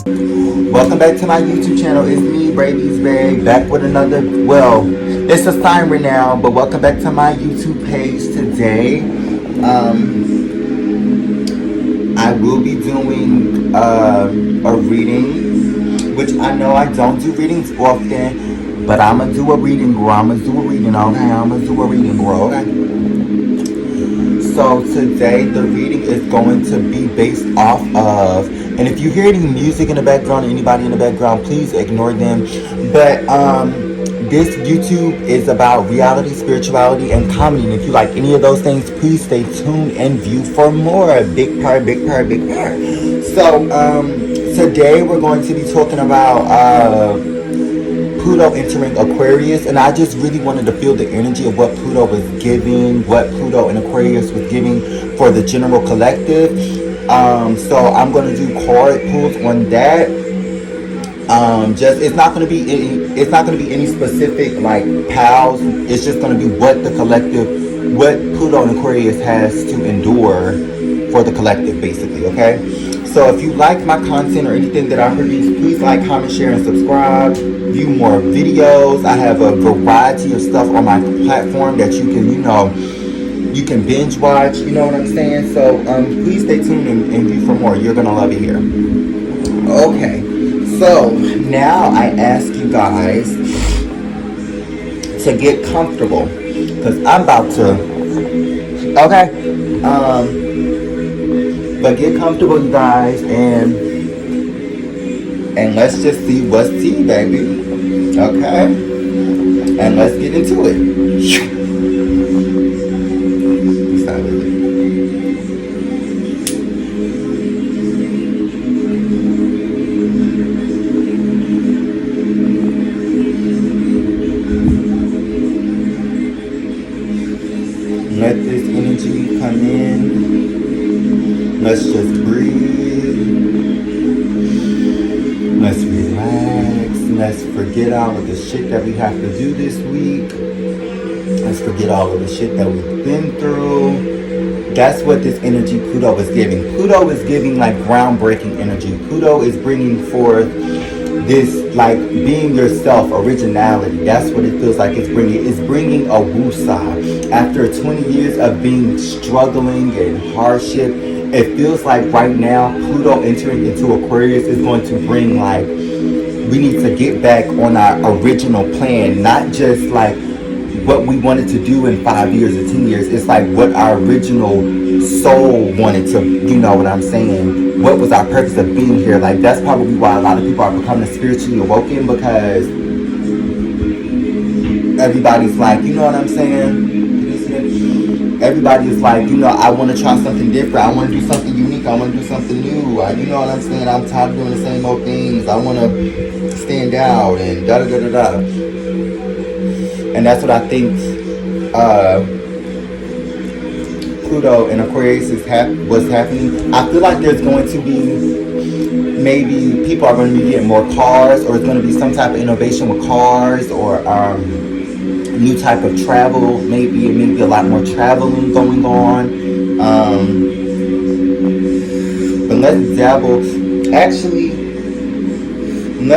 Welcome back to my YouTube channel. It's me, Brady's Bag, back with another, well, it's a siren now, but welcome back to my YouTube page today. I will be doing a reading, which I know I don't do readings often, but I'm going to do a reading, girl. I'm going to do a reading, okay? I'm going to do a reading, girl, okay? So today the reading is going to be based off of, and if you hear any music in the background, anybody in the background, please ignore them. But this YouTube is about reality, spirituality, and comedy. And if you like any of those things, please stay tuned and view for more. Big part, big part, big part. So today we're going to be talking about Pluto entering Aquarius, and I just really wanted to feel the energy of what Pluto was giving, what Pluto and Aquarius was giving for the general collective. So I'm going to do card pulls on that. It's not going to be any specific like pals. It's just going to be what the collective, what Pluto and Aquarius has to endure for the collective, basically. Okay. So if you like my content or anything that I produce, please like, comment, share, and subscribe. View more videos. I have a variety of stuff on my platform that you can, you can binge watch. You know what I'm saying? So please stay tuned and view for more. You're gonna love it here. Okay. So now I ask you guys to get comfortable because I'm about to. Okay. But get comfortable, you guys, and let's just see what's tea, baby. Okay? And let's get into it. Let this energy come in. Let's just breathe. Let's relax. Let's forget all of the shit that we have to do this week. Let's forget all of the shit that we've been through. That's what this energy Pluto is giving. Pluto is giving like groundbreaking energy. Pluto is bringing forth this like being yourself, originality. That's what it feels like it's bringing. It's bringing a woosah. After 20 years of being struggling and hardship, it feels like right now Pluto entering into Aquarius is going to bring like, we need to get back on our original plan, not just like what we wanted to do in 5 years or 10 years. It's like what our original soul wanted to, you know what I'm saying? What was our purpose of being here? Like that's probably why a lot of people are becoming spiritually awoken, because everybody's like, you know what I'm saying? Everybody is like, I want to try something different. I want to do something unique. I want to do something new. You know what I'm saying? I'm tired of doing the same old things. I want to stand out and da-da-da-da-da. And that's what I think Pluto and Aquarius was happening. I feel like there's going to be, maybe people are going to be getting more cars, or it's going to be some type of innovation with cars, or new type of travel, maybe a lot more traveling going on. But let's dabble. Actually, I'm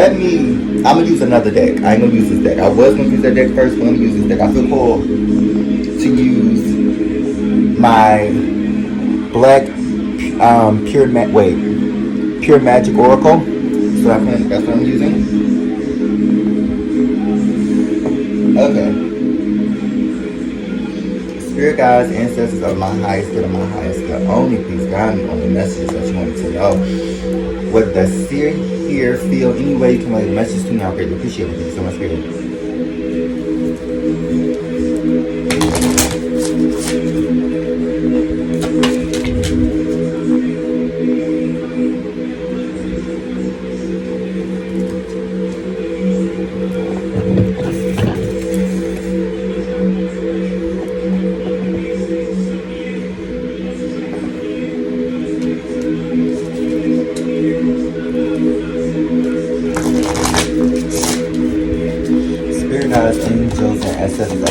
gonna use another deck. I ain't gonna use this deck. I was gonna use that deck first, but I'm gonna use this deck. I feel cool to use my black pure magic oracle. So that's what I'm using. Okay. Spirit guides, ancestors of my highest good, only please guide me on the messages that you want me to know. What the seer here feel, any way you can relay the message to me, I greatly appreciate it. Thank you so much, Spirit. Angels and ancestors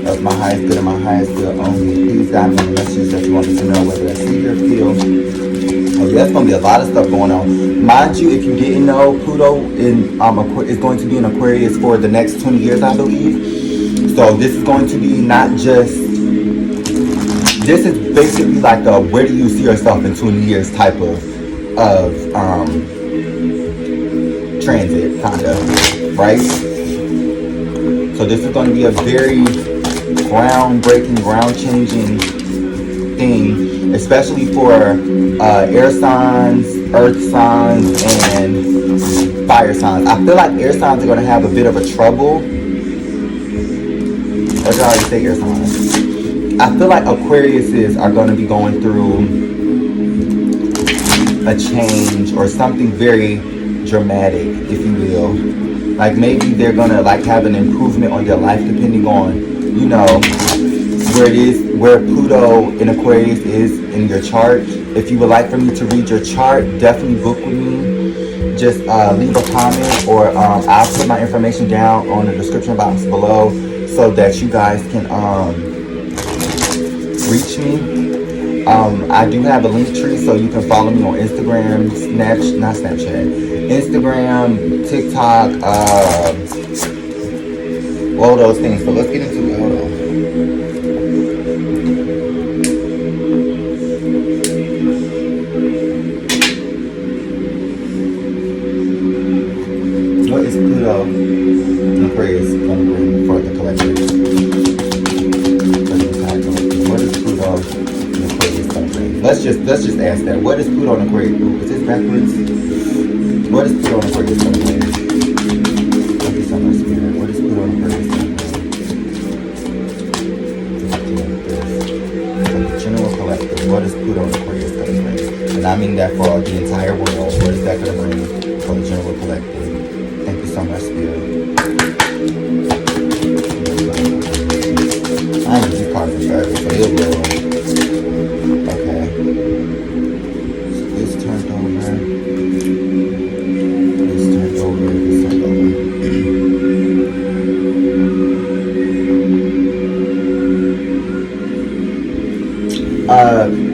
of my highest good and my highest good only. Please guide me in the messages that you want me to know, whether I see or feel. Oh yeah, there's going to be a lot of stuff going on. Mind you, if you didn't know, Pluto is going to be in Aquarius for the next 20 years, I believe. So this is going to be not just, this is basically like a where do you see yourself in 20 years type of transit, kind of, right? So this is going to be a very groundbreaking, ground-changing thing, especially for air signs, earth signs, and fire signs. I feel like air signs are going to have a bit of a trouble. Or did I already say air signs? I feel like Aquariuses are going to be going through a change or something very dramatic, if you will. Like maybe they're gonna like have an improvement on their life depending on, you know, where Pluto in Aquarius is in your chart. If you would like for me to read your chart, definitely book with me. Just leave a comment, or I'll put my information down on the description box below so that you guys can reach me. I do have a link tree, so you can follow me on Instagram, Instagram, TikTok, all those things. So let's get into it. Hold on. What is Pluto in Aquarius going to bring for the collective? What is Pluto in Aquarius going to bring? Let's just ask that. What is Pluto in Aquarius? Is this backwards? What is Pluto in Aquarius going to bring? Thank you so much, Spirit. What is Pluto in Aquarius going to bring? The general collective. What is Pluto in Aquarius going to bring? And I mean that for the entire world. What is that going to bring for the general collective? Thank you so much, Spirit. I ain't these cards in service, so it will. Okay. So this turned over. This turned over. This turned over.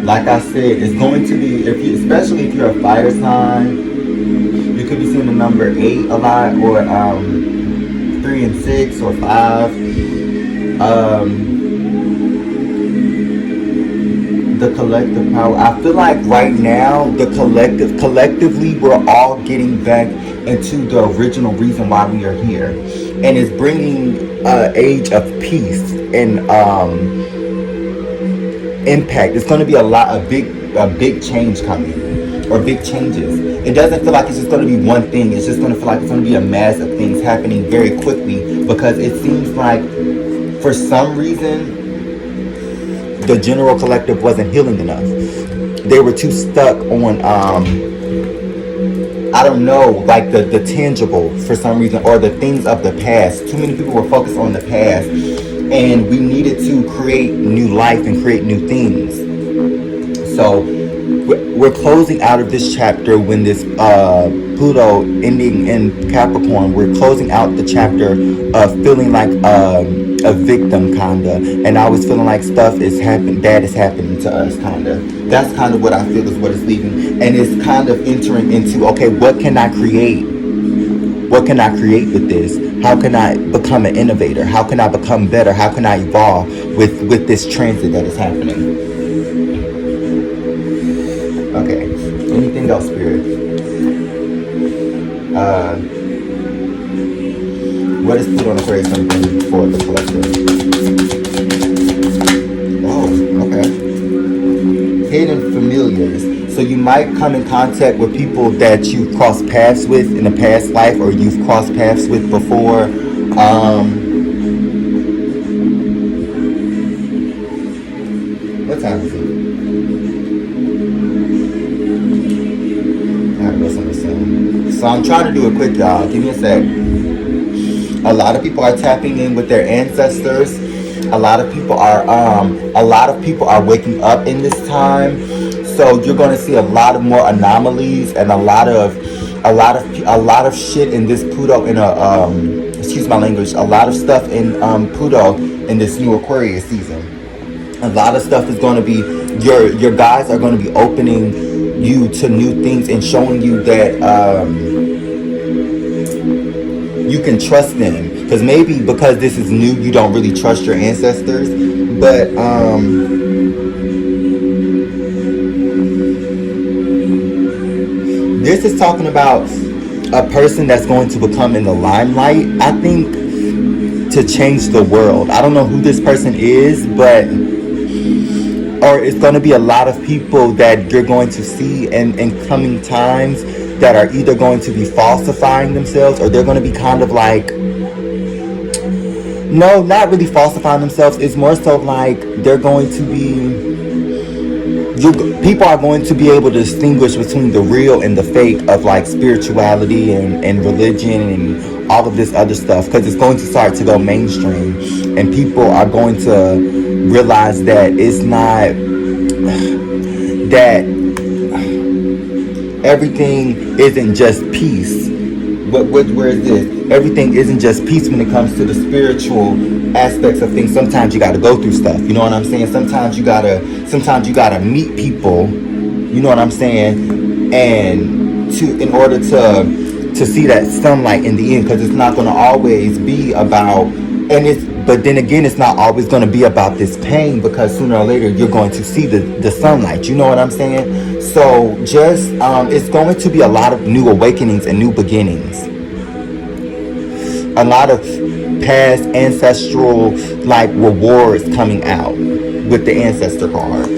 Like I said, it's going to be, especially if you're a fire sign, you could be seeing the number 8 a lot, or 3 and 6 or 5. The collective power. I feel like right now, the collectively, we're all getting back into the original reason why we are here, and it's bringing an age of peace and impact. It's going to be a big change coming, or big changes. It doesn't feel like it's just going to be one thing. It's just going to feel like it's going to be a mass of things happening very quickly, because it seems like for some reason the general collective wasn't healing enough. They were too stuck on I don't know, like the tangible for some reason, or the things of the past. Too many people were focused on the past, and we needed to create new life and create new things. So we're closing out of this chapter when this Pluto ending in Capricorn. We're closing out the chapter of feeling like a victim, kinda, and I was feeling like stuff is happening, bad is happening to us, kinda. That's kind of what I feel is what it's leaving, and it's kind of entering into, okay, what can I create? What can I create with this? How can I become an innovator? How can I become better? How can I evolve with this transit that is happening? Okay. Anything else, Spirit? What is Pluto in Aquarius something for the collective? Oh, okay. Hidden familiars. So you might come in contact with people that you've crossed paths with in a past life, or you've crossed paths with before. What time is it? So I'm trying to do it quick, y'all. Give me a sec. A lot of people are tapping in with their ancestors. A lot of people are waking up in this time. So you're going to see a lot of more anomalies and a lot of shit in this Pluto in a excuse my language, a lot of stuff in Pluto in this new Aquarius season. A lot of stuff is going to be, your guides are going to be opening you to new things and showing you that you can trust them. Because maybe because this is new, you don't really trust your ancestors. But this is talking about a person that's going to become in the limelight, I think, to change the world. I don't know who this person is, but or it's going to be a lot of people that you're going to see in coming times that are either going to be falsifying themselves, or they're going to be kind of like, no, not really falsifying themselves. It's more so like they're going to be, people are going to be able to distinguish between the real and the fake of like spirituality and religion and all of this other stuff, because it's going to start to go mainstream, and people are going to realize that it's not, that everything isn't just peace. Where is this? Everything isn't just peace when it comes to the spiritual aspects of things. Sometimes you got to go through stuff. You know what I'm saying? Sometimes you gotta meet people. You know what I'm saying? And in order to see that sunlight in the end, because it's not going to always be about, but then again, it's not always going to be about this pain, because sooner or later you're going to see the sunlight. You know what I'm saying? So just it's going to be a lot of new awakenings and new beginnings. A lot of past ancestral like rewards coming out with the ancestor card.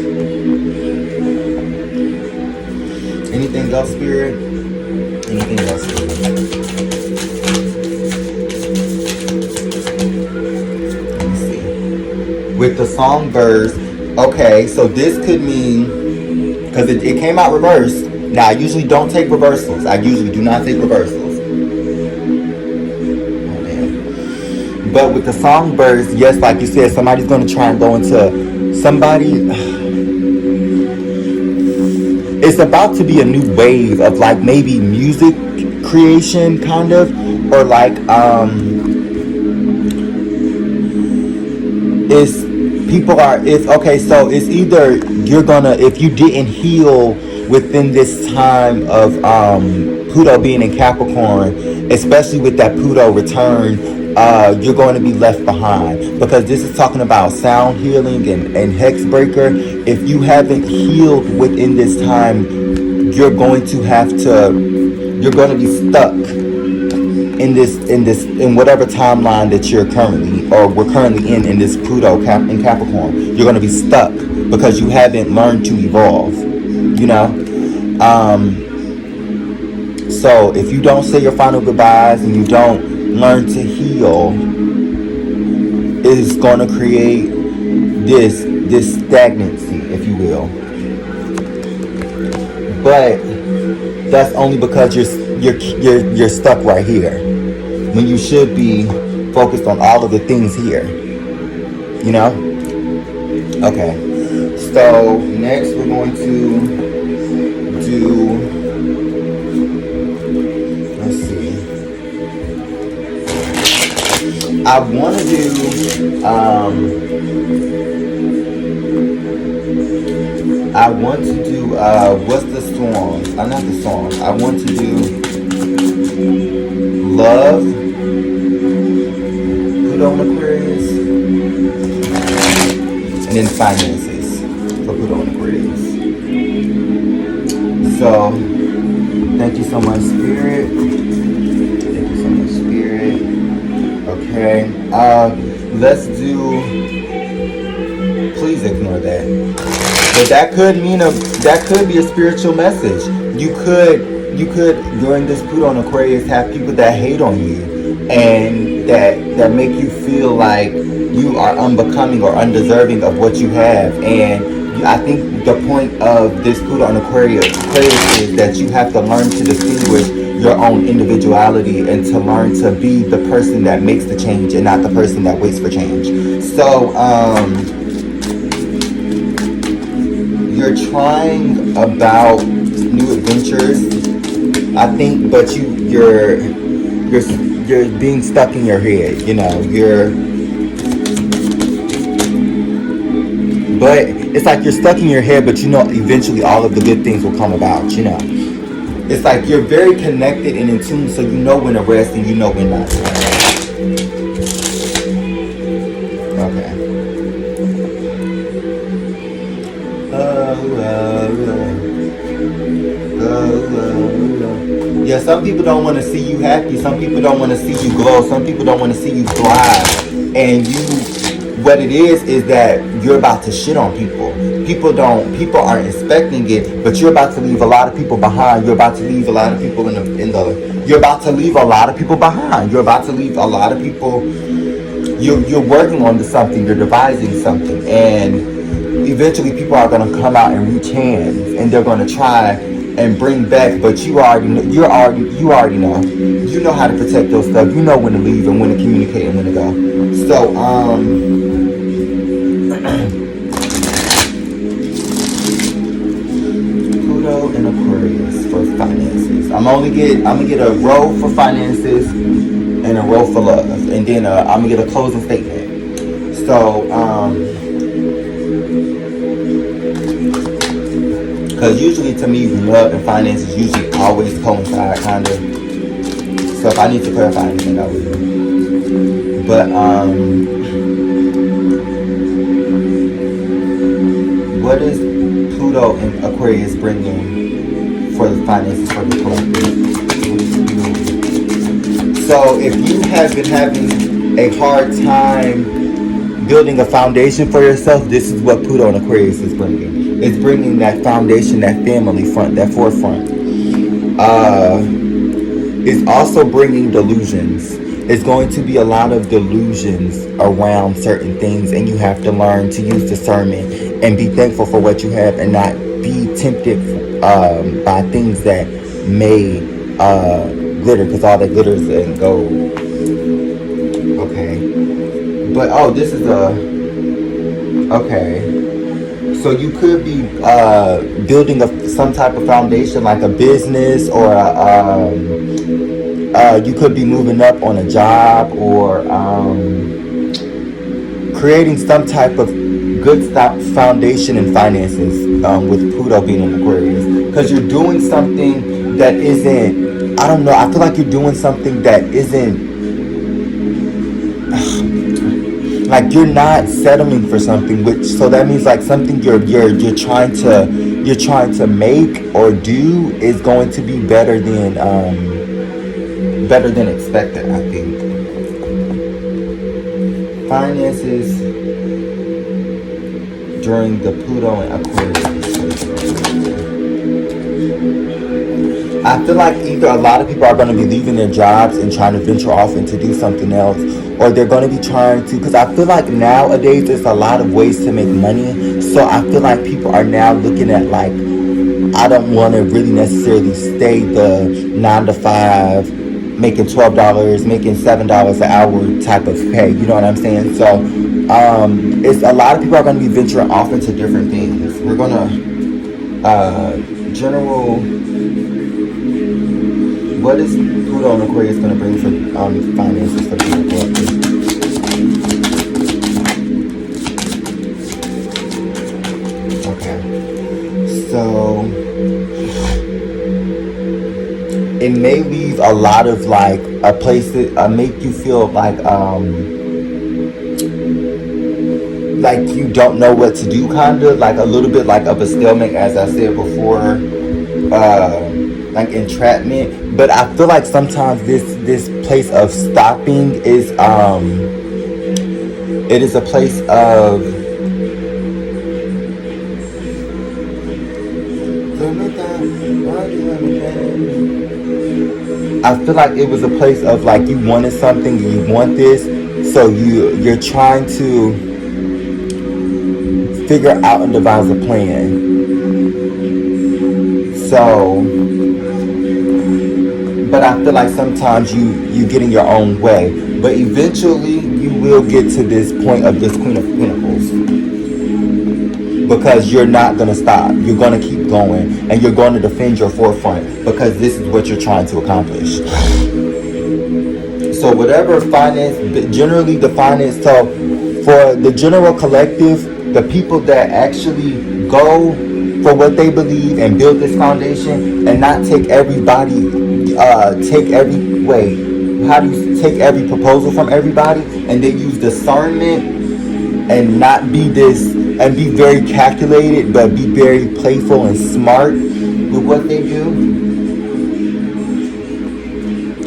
Anything else, Spirit? Anything else, Spirit? Let me see. With the songbirds, okay, so this could mean, because it came out reversed. Now, I usually don't take reversals. I usually do not take reversals. But with the songbirds, yes, like you said, somebody's going to try and go into somebody. It's about to be a new wave of like maybe music creation, kind of, or like so it's either you're gonna, if you didn't heal within this time of Pluto being in Capricorn, especially with that Pluto return, you're going to be left behind, because this is talking about sound healing and hex breaker. If you haven't healed within this time, you're going to be stuck in whatever timeline that we're currently in this Pluto in Capricorn. You're going to be stuck because you haven't learned to evolve, you know. So if you don't say your final goodbyes and you don't learn to heal, is going to create this stagnancy, if you will. But that's only because you're stuck right here, when you should be focused on all of the things here. You know? Okay. So next we're going to do, let's see. I want to do what's the song? Not the song. I want to do love, Pluto and Aquarius, and then finances for Pluto and Aquarius. So thank you so much, Spirit. Thank you so much, Spirit. Okay, let's do, please ignore that. But that could be a spiritual message. You could during this Pluto and Aquarius have people that hate on you, and that make you feel like you are unbecoming or undeserving of what you have. And I think the point of this Pluto and Aquarius is that you have to learn to distinguish your own individuality and to learn to be the person that makes the change and not the person that waits for change. So you're trying about new adventures, I think, but you're being stuck in your head, you know, but it's like you're stuck in your head, but you know eventually all of the good things will come about, you know. It's like you're very connected and in tune, so you know when to rest and you know when not to. Okay. Yeah, some people don't want to see you happy. Some people don't want to see you glow. Some people don't want to see you thrive. And what it is that you're about to shit on people. People aren't expecting it, but you're about to leave a lot of people behind. You're about to leave a lot of people you're about to leave a lot of people behind. You're about to leave a lot of people. You're working on something. You're devising something, and eventually people are going to come out and reach hands, and they're going to try and bring back, but you already know. You know how to protect your stuff. You know when to leave and when to communicate and when to go. So Pluto and Aquarius for finances. I'm gonna get a row for finances and a row for love, and then I'm gonna get a closing statement. So because usually to me, love and finances usually always coincide, kind of. So if I need to clarify anything, I will. But what is Pluto and Aquarius bringing for the finances for the collective? So if you have been having a hard time building a foundation for yourself, this is what Pluto and Aquarius is bringing. It's bringing that foundation, that family front, that forefront. It's also bringing delusions. It's going to be a lot of delusions around certain things, and you have to learn to use discernment and be thankful for what you have and not be tempted by things that may glitter, because all that glitters and gold. Okay. But, this is okay. So you could be building some type of foundation, like a business, or you could be moving up on a job, or creating some type of good foundation in finances with Pluto being in Aquarius. Because you're doing something that isn't, I don't know, I feel like you're doing something that isn't, like you're not settling for something, so that means like something you're trying to make or do is going to be better than expected, I think. Finances during the Pluto and Aquarius. I feel like either a lot of people are going to be leaving their jobs and trying to venture off and to do something else, or they're going to be trying to, because I feel like nowadays there's a lot of ways to make money. So I feel like people are now looking at like, I don't want to really necessarily stay the 9 to 5, making $12, making $7 an hour type of pay. You know what I'm saying? So it's a lot of people are going to be venturing off into different things. We're going to general. What is Pluto and Aquarius going to bring for finances for people? Okay. So it may leave a lot of like a place that make you feel like you don't know what to do, kind of like a little bit like of a stalemate, as I said before, like entrapment. But I feel like sometimes this place of stopping is it is a place of I feel like it was a place of like you wanted something and you want this, so you're trying to figure out and devise a plan. So, but I feel like sometimes you get in your own way, but eventually you will get to this point of this Queen of Pentacles, because you're not going to stop. You're going to keep going, and you're going to defend your forefront, because this is what you're trying to accomplish. So whatever finance, generally the finance, so for the general collective, the people that actually go for what they believe and build this foundation and not take everybody, take every proposal from everybody, and they use discernment and not be this, and be very calculated, but be very playful and smart with what they do.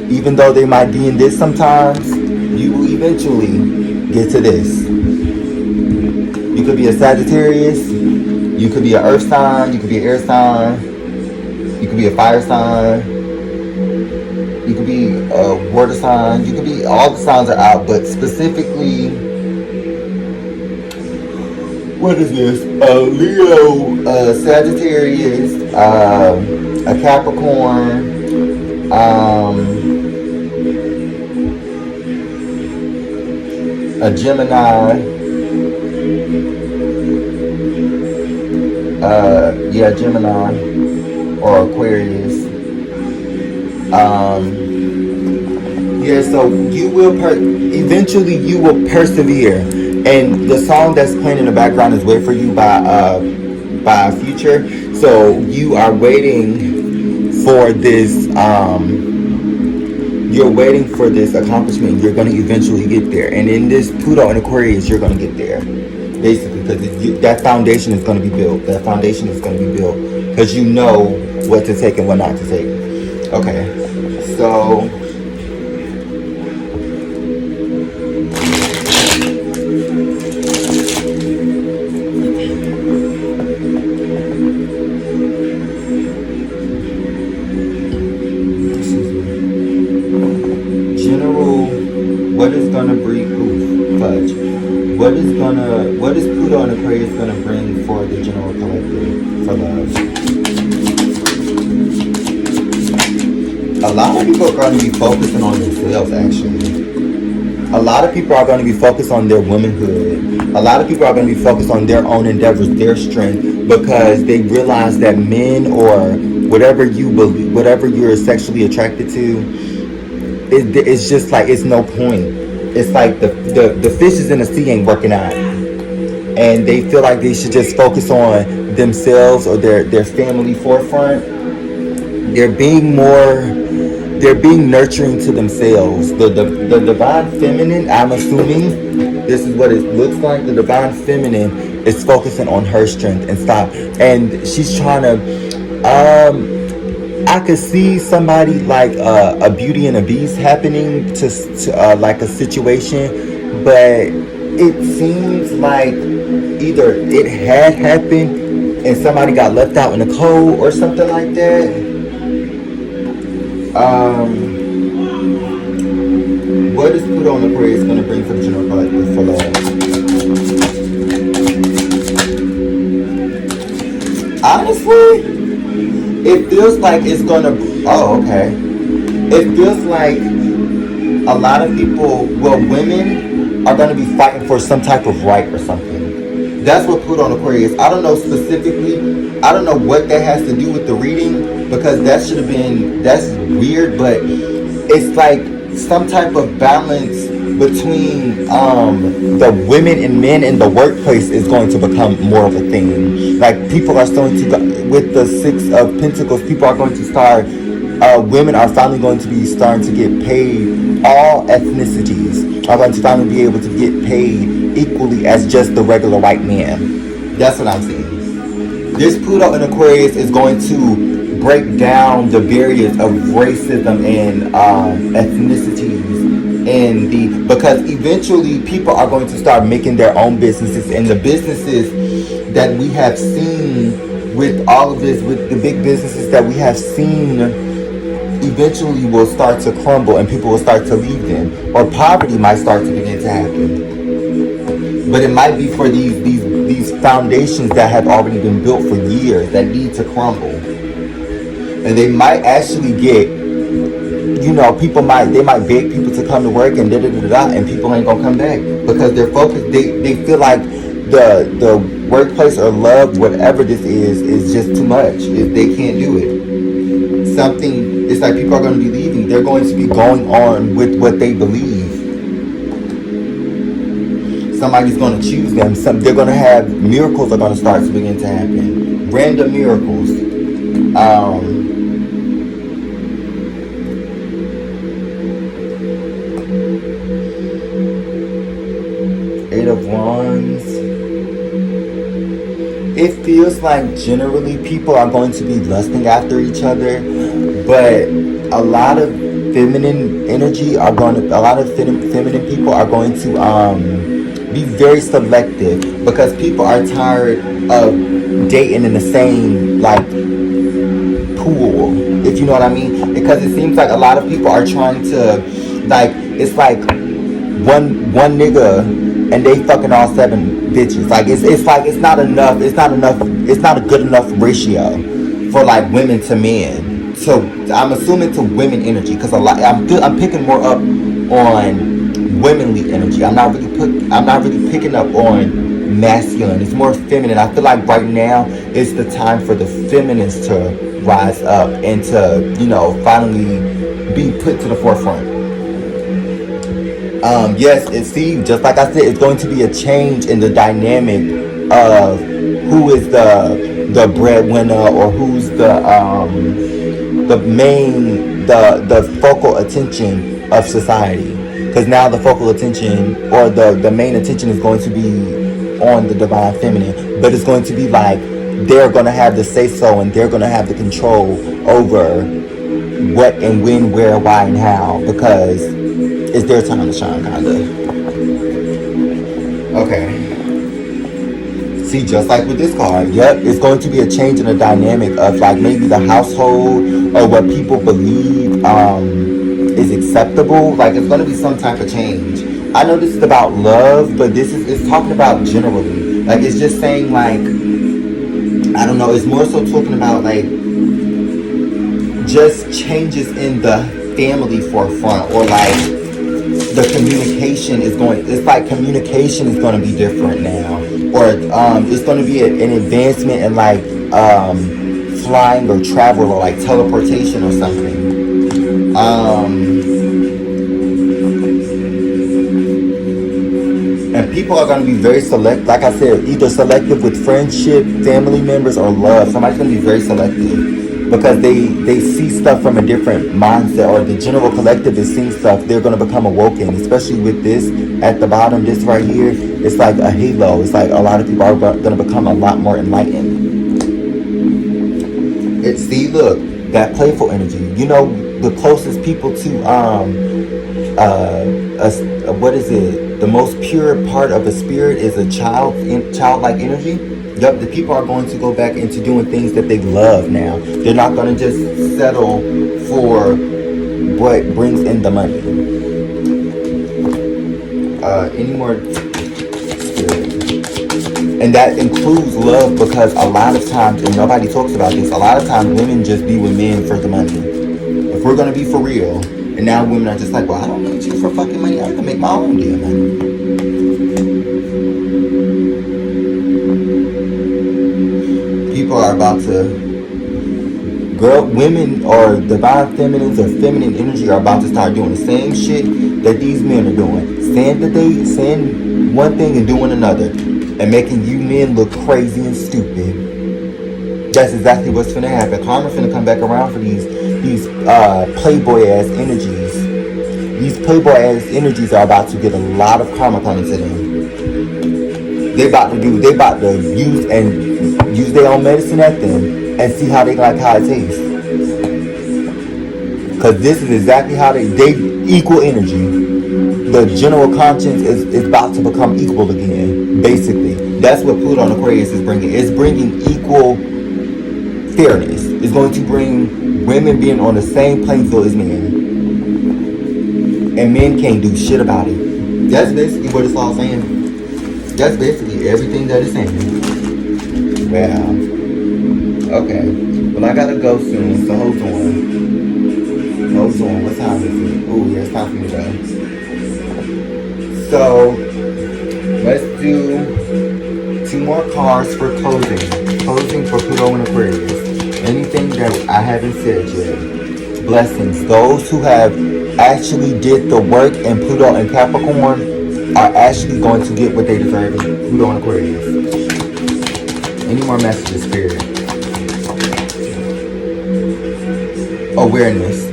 Even though they might be in this sometimes, you will eventually get to this. You could be a Sagittarius, you could be an earth sign, you could be an air sign, you could be a fire sign, you could be a water sign, you could be, all the signs are out, but specifically, what is this? A Leo, a Sagittarius, a Capricorn, a Gemini, Gemini or Aquarius. So you will eventually you will persevere. And the song that's playing in the background is "Wait for You" by Future. So you are waiting for this. You're waiting for this accomplishment. You're going to eventually get there. And in this Pluto and Aquarius, you're going to get there. Basically, because that foundation is going to be built. That foundation is going to be built because you know what to take and what not to take. Okay, so what is gonna bring fudge? What is Pluto and Aquarius gonna bring for the general collective for love? A lot of people are going to be focusing on themselves, actually. A lot of people are going to be focused on their womanhood. A lot of people are going to be focused on their own endeavors, their strength, because they realize that men, or whatever you believe, whatever you're sexually attracted to, it's just like, it's no point. It's like the fishes in the sea ain't working out, and they feel like they should just focus on themselves or their family forefront. They're being nurturing to themselves. The divine feminine, I'm assuming this is what it looks like. The divine feminine is focusing on her strength and she's trying to I could see somebody like a Beauty and a Beast happening to like a situation, but it seems like either it had happened and somebody got left out in the cold or something like that. What is Pluto and Aquarius going to bring for the general collective for love? Honestly, it feels like it's going to... Oh, okay. It feels like a lot of people, well, women are going to be fighting for some type of right or something. That's what Pluto and Aquarius. I don't know specifically. I don't know what that has to do with the reading, because that should have been... That's weird, but it's like some type of balance between the women and men in the workplace is going to become more of a thing. Like, people are starting to, with the Six of Pentacles, people are going to start, women are finally going to be starting to get paid. All ethnicities are going to finally be able to get paid equally as just the regular white man. That's what I'm saying. This Pluto in Aquarius is going to break down the barriers of racism and ethnicities, and because eventually people are going to start making their own businesses, and the businesses that we have seen with all of this, with the big businesses that we have seen, eventually will start to crumble and people will start to leave them, or poverty might start to begin to happen. But it might be for these foundations that have already been built for years that need to crumble. And they might actually get, people might beg people to come to work and and people ain't gonna come back because they're focused. They feel like the workplace or love, whatever this is just too much. If they can't do it, it's like people are gonna be leaving. they're going to be going on with what they believe. Somebody's going to choose them. They're going to have miracles are going to start to begin to happen. Random miracles. 8 of Wands. It feels like generally people are going to be lusting after each other, but a lot of feminine energy are going to, a lot of feminine people are going to be very selective, because people are tired of dating in the same like pool, if you know what I mean. Because it seems like a lot of people are trying to, like, it's like one nigga and they fucking all 7 bitches. Like it's not enough. It's not a good enough ratio for like women to men. So I'm assuming to women energy, because I'm picking more up on womanly energy. I'm not really picking up on masculine. It's more feminine. I feel like right now it's the time for the feminines to rise up and to, you know, finally be put to the forefront. Yes, just like I said, it's going to be a change in the dynamic of who is the breadwinner, or who's the main, the focal attention of society. Because now the focal attention, or the main attention, is going to be on the divine feminine. But it's going to be like they're going to have the say-so, and they're going to have the control over what and when, where, why, and how. Because it's their time to shine, kind of. Okay. See, just like with this card, yep, it's going to be a change in the dynamic of like maybe the household, or what people believe is acceptable. Like it's going to be some type of change. I know this is about love, but it's talking about generally. Like it's just saying like, I don't know, it's more so talking about like just changes in the family forefront, or like the communication is going, it's like communication is going to be different now, or it's going to be an advancement in like flying or travel, or like teleportation or something. And people are going to be very select, like I said, either selective with friendship, family members, or love. Somebody's going to be very selective, because they see stuff from a different mindset, or the general collective is seeing stuff. They're going to become awoken, especially with this at the bottom, this right here. It's like a halo. It's like a lot of people are going to become a lot more enlightened. See, look, that playful energy. You know, the closest people to what is it? The most pure part of a spirit is a childlike energy. Yep, the people are going to go back into doing things that they love now. They're not going to just settle for what brings in the money. Any more spirit? And that includes love, because a lot of times, and nobody talks about this, a lot of times women just be with men for the money. If we're going to be for real, and now women are just like, well, I don't need you for fucking money. I can make my own damn money. People are about to, women or divine feminines or feminine energy are about to start doing the same shit that these men are doing. Saying one thing and doing another, and making you men look crazy and stupid. That's exactly what's finna happen. Karma's finna come back around for these playboy ass energies. These playboy ass energies are about to get a lot of karma coming to them. They about to use their own medicine at them and see how they like how it tastes. Cause this is exactly how they equal energy. The general conscience is about to become equal again. Basically, that's what Pluto and Aquarius is bringing. It's bringing equal fairness. It's going to bring women being on the same playing field as men, and men can't do shit about it. That's basically what it's all saying. That's basically everything that it's saying. Wow. Okay. Well, I gotta go soon, so hold on. Hold on. What time is it? Oh, yeah, it's time for me to go. So, let's do 2 more cards for closing. Closing for Pluto and Aquarius. Anything that I haven't said yet. blessings. Those who have actually did the work in Pluto and Capricorn are actually going to get what they deserve in Pluto and Aquarius. Any more messages, Spirit? Awareness.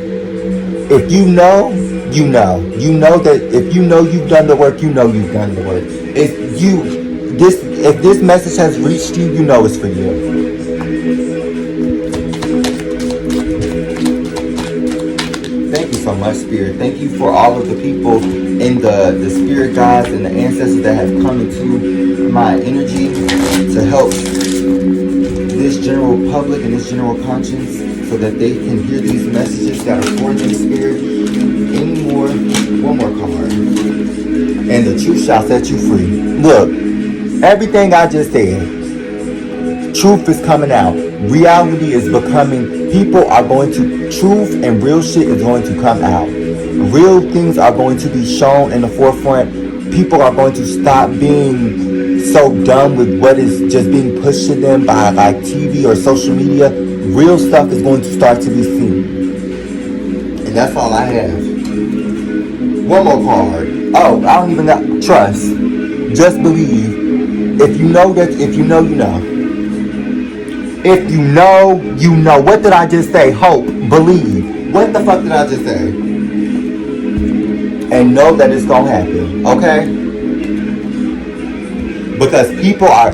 If you know, you know. You know that if you know you've done the work, you know you've done the work. If this message has reached you, you know it's for you. Thank you so much, Spirit. Thank you for all of the people and the spirit guides and the ancestors that have come into my energy to help this general public and this general conscience so that they can hear these messages that are for them, Spirit. Any more? One more card. And the truth shall set you free. Look, everything I just said, truth is coming out. Reality is becoming, people are going to, truth and real shit is going to come out. Real things are going to be shown in the forefront. People are going to stop being so done with what is just being pushed to them by like TV or social media. Real stuff is going to start to be seen. And that's all I have. One more card. Oh, I don't even know. Trust. Just believe. If you know that, if you know, you know. If you know, you know. What did I just say? Hope. Believe. What the fuck did I just say? And know that it's gonna happen. Okay? Because people are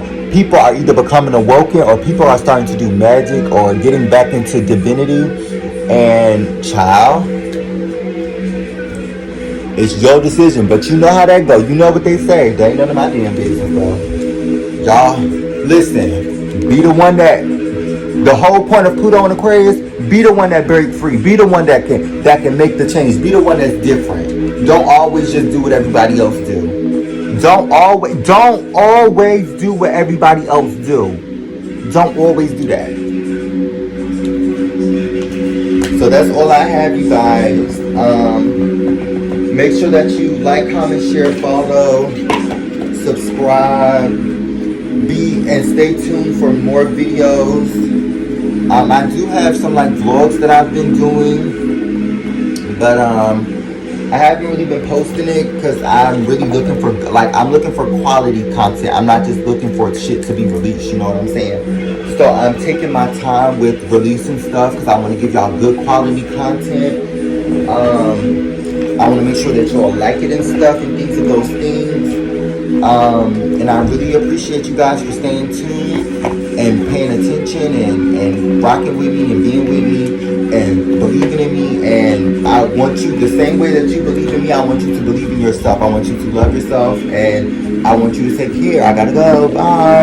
either becoming awoken or people are starting to do magic or getting back into divinity. And child, it's your decision. But you know how that go. You know what they say. That ain't none of my damn business, bro. Y'all, listen. Be the one that, the whole point of Pluto and Aquarius, be the one that break free. Be the one that can make the change. Be the one that's different. Don't always just do what everybody else do. Don't always do what everybody else do. Don't always do that. So that's all I have, you guys. Make sure that you like, comment, share, follow, subscribe, and stay tuned for more videos. I do have some like vlogs that I've been doing, but I haven't really been posting it because I'm really looking for I'm looking for quality content. I'm not just looking for shit to be released, you know what I'm saying? So I'm taking my time with releasing stuff because I want to give y'all good quality content. I want to make sure that y'all like it and stuff and things of those things. And I really appreciate you guys for staying tuned and paying attention and rocking with me and being with me and believing in me. And I want you, the same way that you believe in me, I want you to believe in yourself. I want you to love yourself and I want you to take care. I gotta go. Bye.